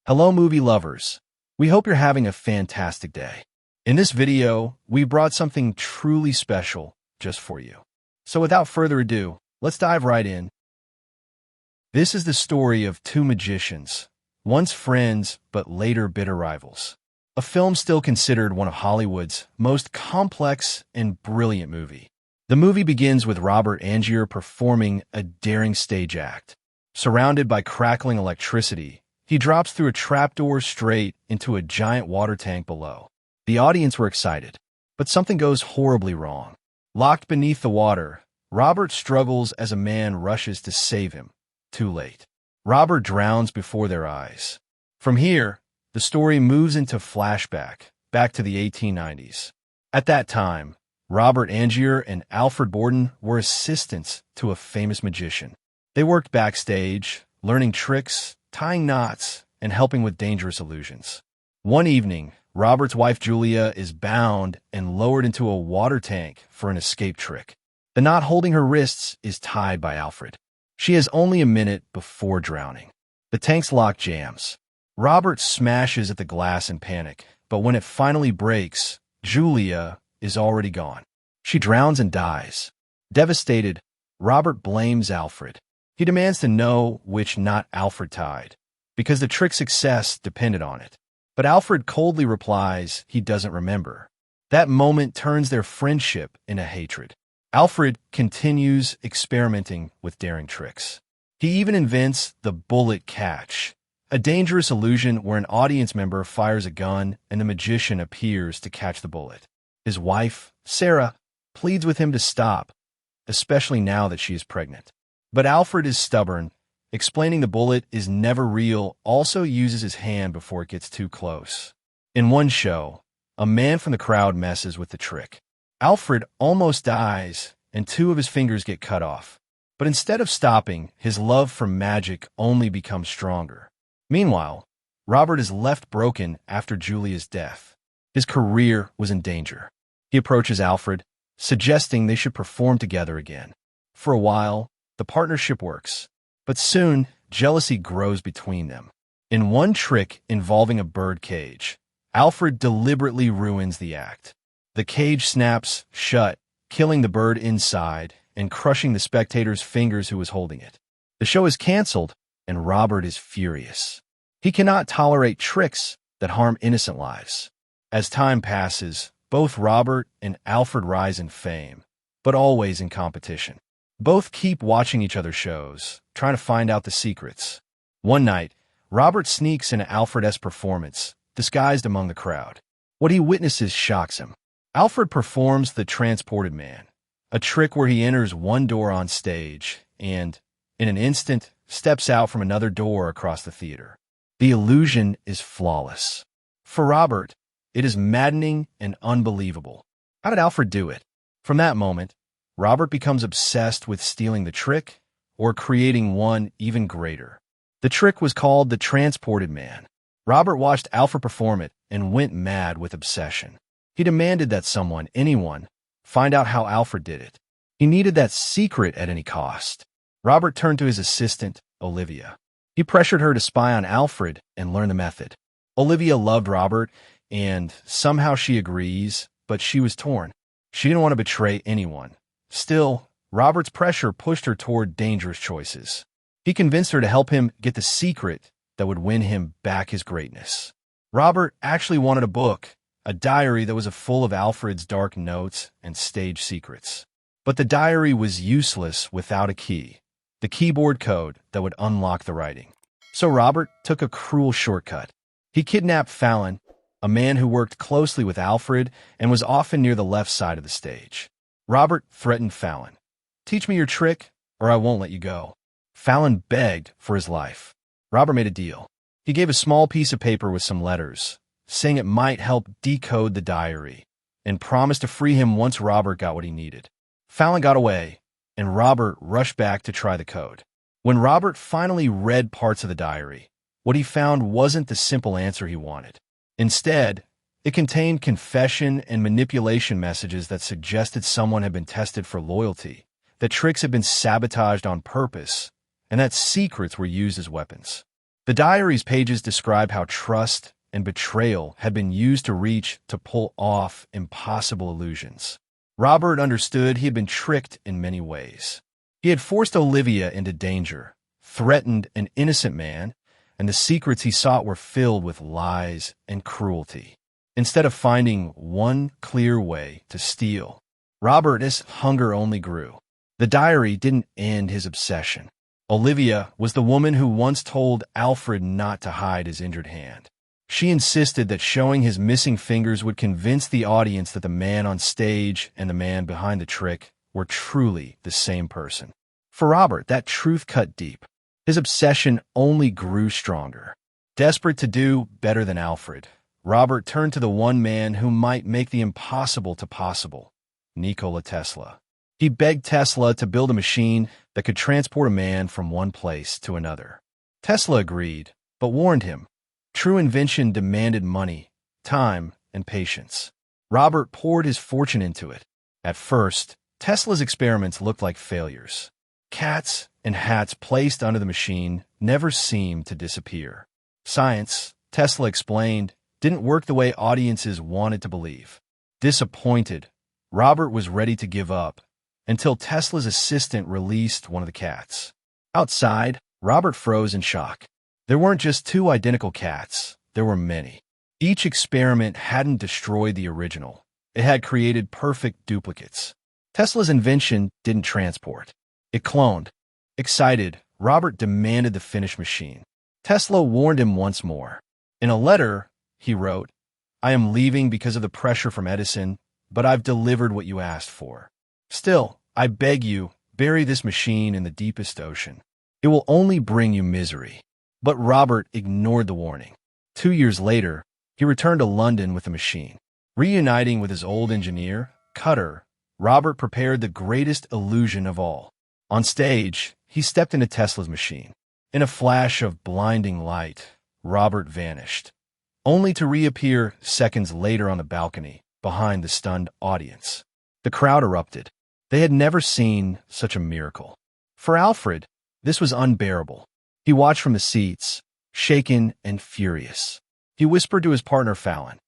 Hello movie lovers. We hope you're having a fantastic day. In this video, we brought something truly special just for you. So without further ado, let's dive right in. This is the story of two magicians, once friends but later bitter rivals. A film still considered one of Hollywood's most complex and brilliant movie. The movie begins with Robert Angier performing a daring stage act. Surrounded by crackling electricity, he drops through a trapdoor straight into a giant water tank below. The audience were excited, but something goes horribly wrong. Locked beneath the water, Robert struggles as a man rushes to save him. Too late. Robert drowns before their eyes. From here, the story moves into flashback, back to the 1890s. At that time, Robert Angier and Alfred Borden were assistants to a famous magician. They worked backstage, learning tricks, tying knots, and helping with dangerous illusions. One evening, Robert's wife Julia is bound and lowered into a water tank for an escape trick. The knot holding her wrists is tied by Alfred. She has only a minute before drowning. The tank's lock jams. Robert smashes at the glass in panic, but when it finally breaks, Julia is already gone. She drowns and dies. Devastated, Robert blames Alfred. He demands to know which knot Alfred tied, because the trick's success depended on it. But Alfred coldly replies he doesn't remember. That moment turns their friendship into hatred. Alfred continues experimenting with daring tricks. He even invents the bullet catch, a dangerous illusion where an audience member fires a gun and the magician appears to catch the bullet. His wife, Sarah, pleads with him to stop, especially now that she is pregnant. But Alfred is stubborn, explaining the bullet is never real, also uses his hand before it gets too close. In one show, a man from the crowd messes with the trick. Alfred almost dies, and two of his fingers get cut off. But instead of stopping, his love for magic only becomes stronger. Meanwhile, Robert is left broken after Julia's death. His career was in danger. He approaches Alfred, suggesting they should perform together again. For a while, the partnership works, but soon jealousy grows between them. In one trick involving a bird cage, Alfred deliberately ruins the act. The cage snaps shut, killing the bird inside and crushing the spectator's fingers who was holding it. The show is canceled, and Robert is furious. He cannot tolerate tricks that harm innocent lives. As time passes, both Robert and Alfred rise in fame, but always in competition. Both keep watching each other's shows, trying to find out the secrets. One night, Robert sneaks into Alfred's performance, disguised among the crowd. What he witnesses shocks him. Alfred performs the transported man, a trick where he enters one door on stage and, in an instant, steps out from another door across the theater. The illusion is flawless. For Robert, it is maddening and unbelievable. How did Alfred do it? From that moment, Robert becomes obsessed with stealing the trick or creating one even greater. The trick was called the transported man. Robert watched Alfred perform it and went mad with obsession. He demanded that someone, anyone, find out how Alfred did it. He needed that secret at any cost. Robert turned to his assistant, Olivia. He pressured her to spy on Alfred and learn the method. Olivia loved Robert, and somehow she agrees, but she was torn. She didn't want to betray anyone. Still, Robert's pressure pushed her toward dangerous choices. He convinced her to help him get the secret that would win him back his greatness. Robert actually wanted a book, a diary that was full of Alfred's dark notes and stage secrets. But the diary was useless without a key, the keyboard code that would unlock the writing. So Robert took a cruel shortcut. He kidnapped Fallon, a man who worked closely with Alfred and was often near the left side of the stage. Robert threatened Fallon. "Teach me your trick, or I won't let you go." Fallon begged for his life. Robert made a deal. He gave a small piece of paper with some letters, saying it might help decode the diary, and promised to free him once Robert got what he needed. Fallon got away, and Robert rushed back to try the code. When Robert finally read parts of the diary, what he found wasn't the simple answer he wanted. Instead, it contained confession and manipulation messages that suggested someone had been tested for loyalty, that tricks had been sabotaged on purpose, and that secrets were used as weapons. The diary's pages describe how trust and betrayal had been used to pull off impossible illusions. Robert understood he had been tricked in many ways. He had forced Olivia into danger, threatened an innocent man, and the secrets he sought were filled with lies and cruelty. Instead of finding one clear way to steal, Robert's hunger only grew. The diary didn't end his obsession. Olivia was the woman who once told Alfred not to hide his injured hand. She insisted that showing his missing fingers would convince the audience that the man on stage and the man behind the trick were truly the same person. For Robert, that truth cut deep. His obsession only grew stronger. Desperate to do better than Alfred, Robert turned to the one man who might make the impossible to possible, Nikola Tesla. He begged Tesla to build a machine that could transport a man from one place to another. Tesla agreed, but warned him. True invention demanded money, time, and patience. Robert poured his fortune into it. At first, Tesla's experiments looked like failures. Cats and hats placed under the machine never seemed to disappear. Science, Tesla explained, didn't work the way audiences wanted to believe. Disappointed, Robert was ready to give up until Tesla's assistant released one of the cats. Outside, Robert froze in shock. There weren't just two identical cats, there were many. Each experiment hadn't destroyed the original. It had created perfect duplicates. Tesla's invention didn't transport. It cloned. Excited, Robert demanded the finished machine. Tesla warned him once more. In a letter, he wrote, "I am leaving because of the pressure from Edison, but I've delivered what you asked for. Still, I beg you, bury this machine in the deepest ocean. It will only bring you misery." But Robert ignored the warning. 2 years later, he returned to London with the machine. Reuniting with his old engineer, Cutter, Robert prepared the greatest illusion of all. On stage, he stepped into Tesla's machine. In a flash of blinding light, Robert vanished, only to reappear seconds later on the balcony, behind the stunned audience. The crowd erupted. They had never seen such a miracle. For Alfred, this was unbearable. He watched from the seats, shaken and furious. He whispered to his partner Fallon,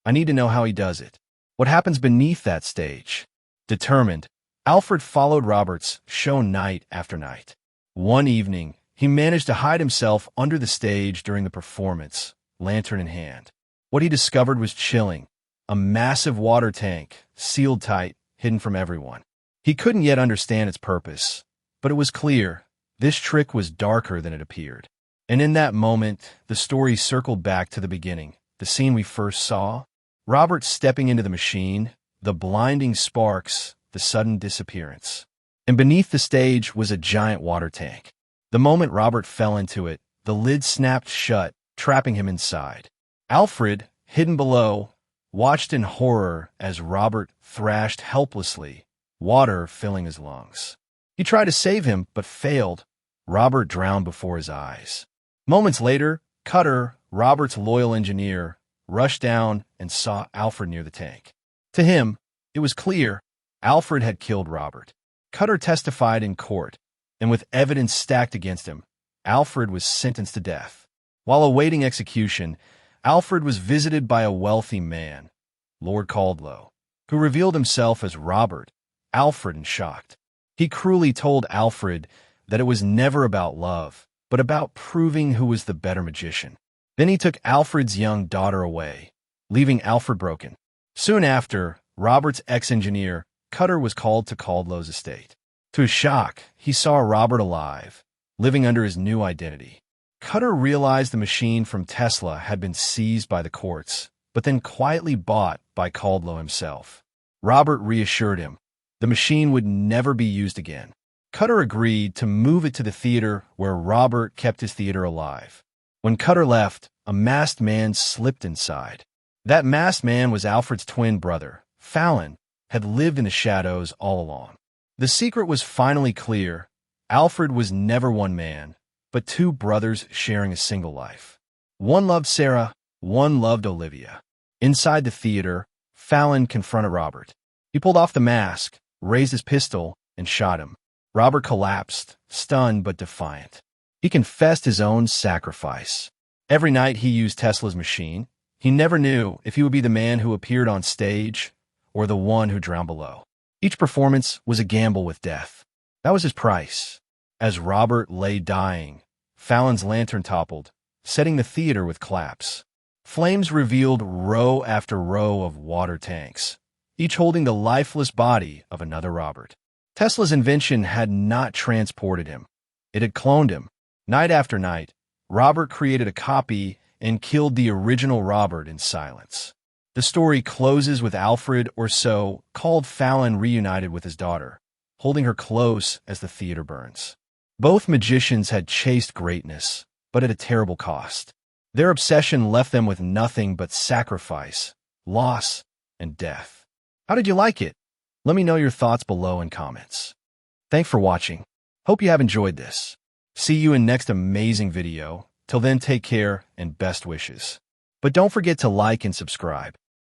"I need to know how he does it. What happens beneath that stage?" Determined, Alfred followed Robert's show night after night. One evening, he managed to hide himself under the stage during the performance, lantern in hand. What he discovered was chilling: a massive water tank, sealed tight, hidden from everyone. He couldn't yet understand its purpose, but it was clear this trick was darker than it appeared. And in that moment, the story circled back to the beginning, the scene we first saw. Robert stepping into the machine, the blinding sparks, the sudden disappearance. And beneath the stage was a giant water tank. The moment Robert fell into it, the lid snapped shut, trapping him inside. Alfred, hidden below, watched in horror as Robert thrashed helplessly, water filling his lungs. He tried to save him, but failed. Robert drowned before his eyes. Moments later, Cutter, Robert's loyal engineer, rushed down and saw Alfred near the tank. To him, it was clear Alfred had killed Robert. Cutter testified in court, and with evidence stacked against him, Alfred was sentenced to death. While awaiting execution, Alfred was visited by a wealthy man, Lord Caldlow, who revealed himself as Robert. Alfred in shock. He cruelly told Alfred that it was never about love, but about proving who was the better magician. Then he took Alfred's young daughter away, leaving Alfred broken. Soon after, Robert's ex-engineer, Cutter, was called to Caldlow's estate. To his shock, he saw Robert alive, living under his new identity. Cutter realized the machine from Tesla had been seized by the courts, but then quietly bought by Caldlow himself. Robert reassured him the machine would never be used again. Cutter agreed to move it to the theater where Robert kept his theater alive. When Cutter left, a masked man slipped inside. That masked man was Alfred's twin brother. Fallon had lived in the shadows all along. The secret was finally clear. Alfred was never one man, but two brothers sharing a single life. One loved Sarah, one loved Olivia. Inside the theater, Fallon confronted Robert. He pulled off the mask, raised his pistol, and shot him. Robert collapsed, stunned but defiant. He confessed his own sacrifice. Every night he used Tesla's machine. He never knew if he would be the man who appeared on stage or the one who drowned below. Each performance was a gamble with death. That was his price. As Robert lay dying, Fallon's lantern toppled, setting the theater with claps. Flames revealed row after row of water tanks, each holding the lifeless body of another Robert. Tesla's invention had not transported him. It had cloned him. Night after night, Robert created a copy and killed the original Robert in silence. The story closes with Alfred, or so called Fallon, reunited with his daughter, holding her close as the theater burns. Both magicians had chased greatness, but at a terrible cost. Their obsession left them with nothing but sacrifice, loss, and death. How did you like it? Let me know your thoughts below in comments. Thanks for watching. Hope you have enjoyed this. See you in next amazing video. Till then, take care and best wishes. But don't forget to like and subscribe.